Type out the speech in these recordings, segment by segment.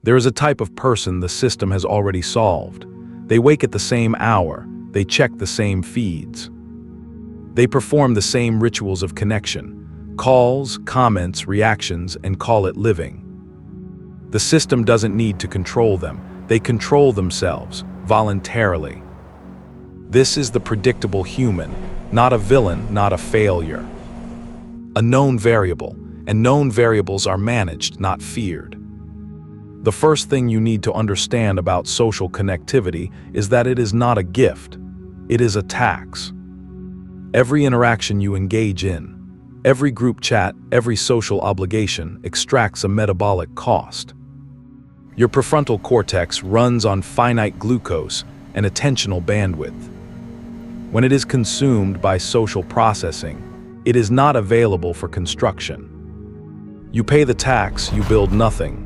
There is a type of person the system has already solved. They wake at the same hour, they check the same feeds. They perform the same rituals of connection, calls, comments, reactions, and call it living. The system doesn't need to control them, they control themselves, voluntarily. This is the predictable human, not a villain, not a failure. A known variable, and known variables are managed, not feared. The first thing you need to understand about social connectivity is that it is not a gift, it is a tax. Every interaction you engage in, every group chat, every social obligation extracts a metabolic cost. Your prefrontal cortex runs on finite glucose and attentional bandwidth. When it is consumed by social processing, it is not available for construction. You pay the tax, you build nothing.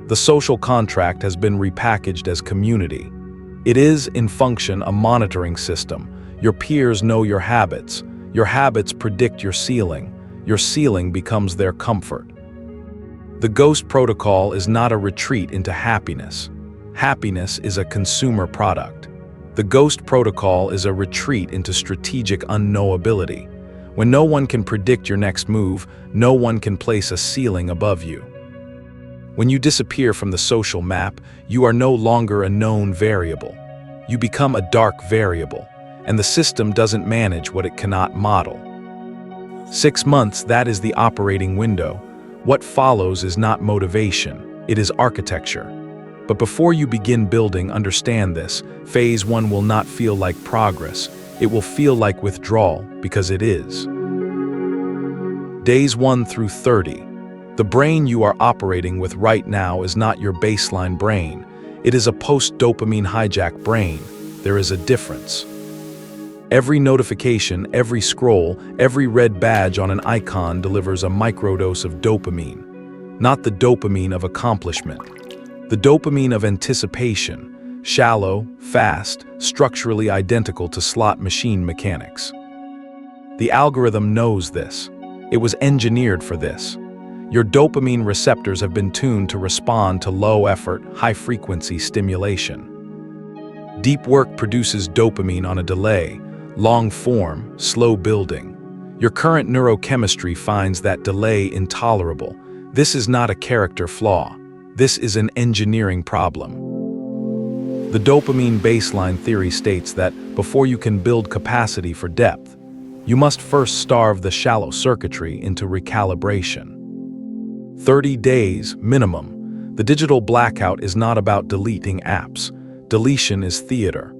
The social contract has been repackaged as community. It is, in function, a monitoring system. Your peers know your habits predict your ceiling becomes their comfort. The ghost protocol is not a retreat into happiness. Happiness is a consumer product. The ghost protocol is a retreat into strategic unknowability. When no one can predict your next move, no one can place a ceiling above you. When you disappear from the social map, you are no longer a known variable. You become a dark variable, and the system doesn't manage what it cannot model. 6 months, that is the operating window. What follows is not motivation, it is architecture. But before you begin building, understand this: phase 1 will not feel like progress, it will feel like withdrawal, because it is. Days 1 through 30. The brain you are operating with right now is not your baseline brain. It is a post-dopamine hijack brain. There is a difference. Every notification, every scroll, every red badge on an icon delivers a microdose of dopamine. Not the dopamine of accomplishment. The dopamine of anticipation, shallow, fast, structurally identical to slot machine mechanics. The algorithm knows this. It was engineered for this. Your dopamine receptors have been tuned to respond to low-effort, high-frequency stimulation. Deep work produces dopamine on a delay, long-form, slow building. Your current neurochemistry finds that delay intolerable. This is not a character flaw. This is an engineering problem. The dopamine baseline theory states that before you can build capacity for depth, you must first starve the shallow circuitry into recalibration. 30 days minimum. The digital blackout is not about deleting apps. Deletion is theater.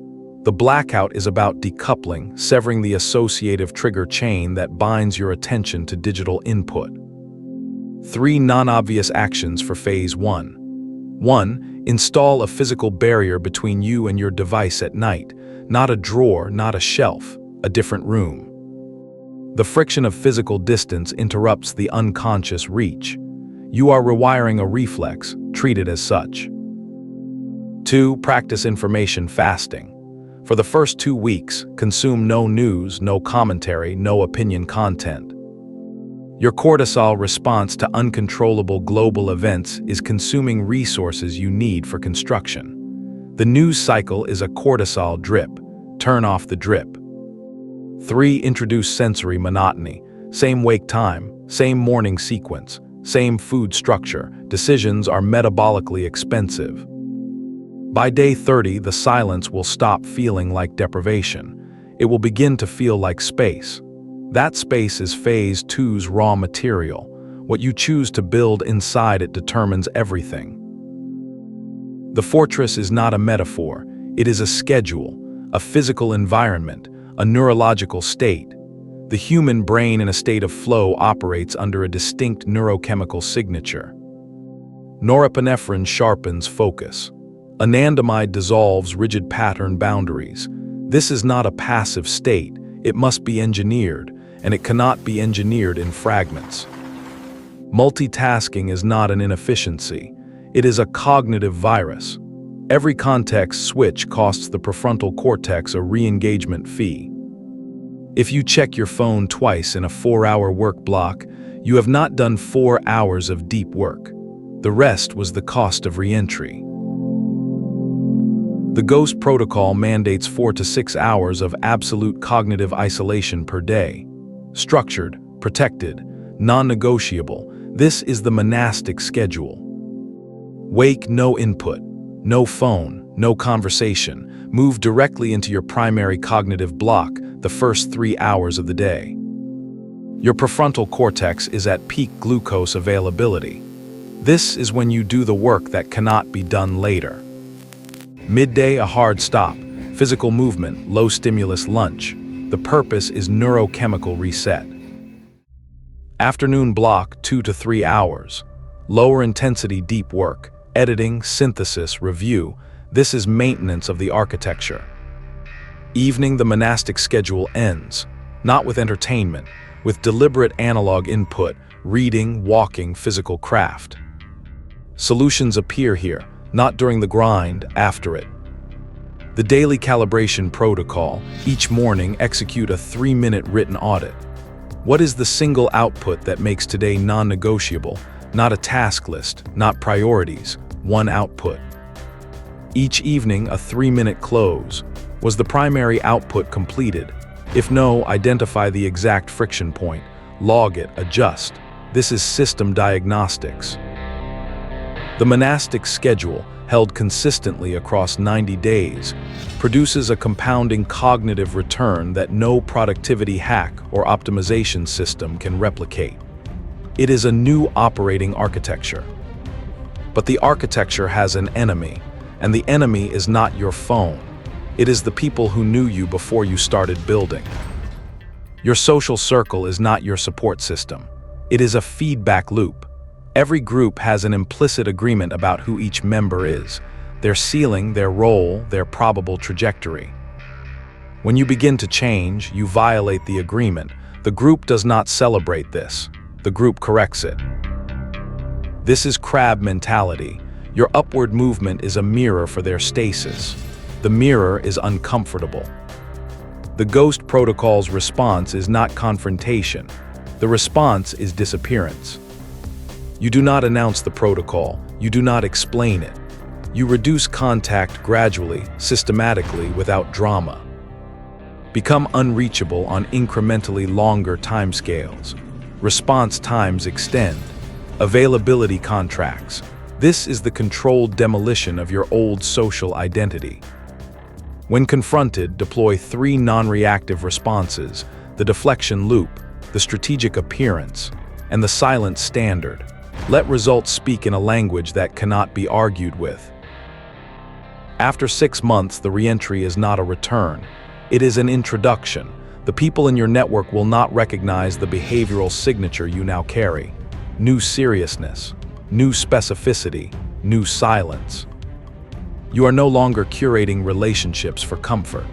The blackout is about decoupling, severing the associative trigger chain that binds your attention to digital input. 3 non-obvious actions for phase 1. 1. Install a physical barrier between you and your device at night. Not a drawer, not a shelf, a different room. The friction of physical distance interrupts the unconscious reach. You are rewiring a reflex, treat it as such. 2. Practice information fasting. For the first 2 weeks, consume no news, no commentary, no opinion content. Your cortisol response to uncontrollable global events is consuming resources you need for construction. The news cycle is a cortisol drip. Turn off the drip. 3. Introduce sensory monotony. Same wake time, same morning sequence, same food structure. Decisions are metabolically expensive. By day 30, the silence will stop feeling like deprivation. It will begin to feel like space. That space is phase 2's raw material. What you choose to build inside it determines everything. The fortress is not a metaphor. It is a schedule, a physical environment, a neurological state. The human brain in a state of flow operates under a distinct neurochemical signature. Norepinephrine sharpens focus. Anandamide dissolves rigid pattern boundaries. This is not a passive state. It must be engineered, and it cannot be engineered in fragments. Multitasking is not an inefficiency. It is a cognitive virus. Every context switch costs the prefrontal cortex a re-engagement fee. If you check your phone twice in a 4-hour work block, you have not done 4 hours of deep work. The rest was the cost of re-entry. The Ghost Protocol mandates 4 to 6 hours of absolute cognitive isolation per day. Structured, protected, non-negotiable. This is the monastic schedule. Wake, no input, no phone, no conversation. Move directly into your primary cognitive block the first 3 hours of the day. Your prefrontal cortex is at peak glucose availability. This is when you do the work that cannot be done later. Midday, a hard stop. Physical movement, low stimulus lunch. The purpose is neurochemical reset. Afternoon block, 2 to 3 hours. Lower intensity deep work, editing, synthesis, review. This is maintenance of the architecture. Evening, the monastic schedule ends, not with entertainment, with deliberate analog input, reading, walking, physical craft. Solutions appear here, not during the grind, after it. The daily calibration protocol, each morning execute a 3-minute written audit. What is the single output that makes today non-negotiable? Not a task list, not priorities, one output. Each evening, a 3-minute close. Was the primary output completed? If no, identify the exact friction point, log it, adjust. This is system diagnostics. The monastic schedule, held consistently across 90 days, produces a compounding cognitive return that no productivity hack or optimization system can replicate. It is a new operating architecture. But the architecture has an enemy, and the enemy is not your phone. It is the people who knew you before you started building. Your social circle is not your support system. It is a feedback loop. Every group has an implicit agreement about who each member is, their ceiling, their role, their probable trajectory. When you begin to change, you violate the agreement. The group does not celebrate this. The group corrects it. This is crab mentality. Your upward movement is a mirror for their stasis. The mirror is uncomfortable. The Ghost Protocol's response is not confrontation. The response is disappearance. You do not announce the protocol. You do not explain it. You reduce contact gradually, systematically, without drama. Become unreachable on incrementally longer timescales. Response times extend. Availability contracts. This is the controlled demolition of your old social identity. When confronted, deploy 3 non-reactive responses: the deflection loop, the strategic appearance, and the silent standard. Let results speak in a language that cannot be argued with. After 6 months, the re-entry is not a return. It is an introduction. The people in your network will not recognize the behavioral signature you now carry. New seriousness, new specificity, new silence. You are no longer curating relationships for comfort.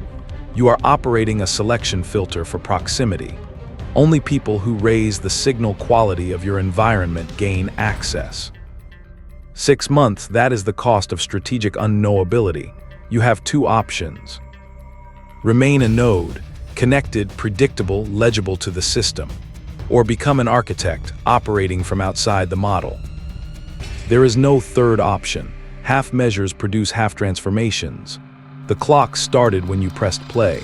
You are operating a selection filter for proximity. Only people who raise the signal quality of your environment gain access. 6 months, that is the cost of strategic unknowability. You have 2 options. Remain a node, connected, predictable, legible to the system, or become an architect, operating from outside the model. There is no third option. Half measures produce half transformations. The clock started when you pressed play.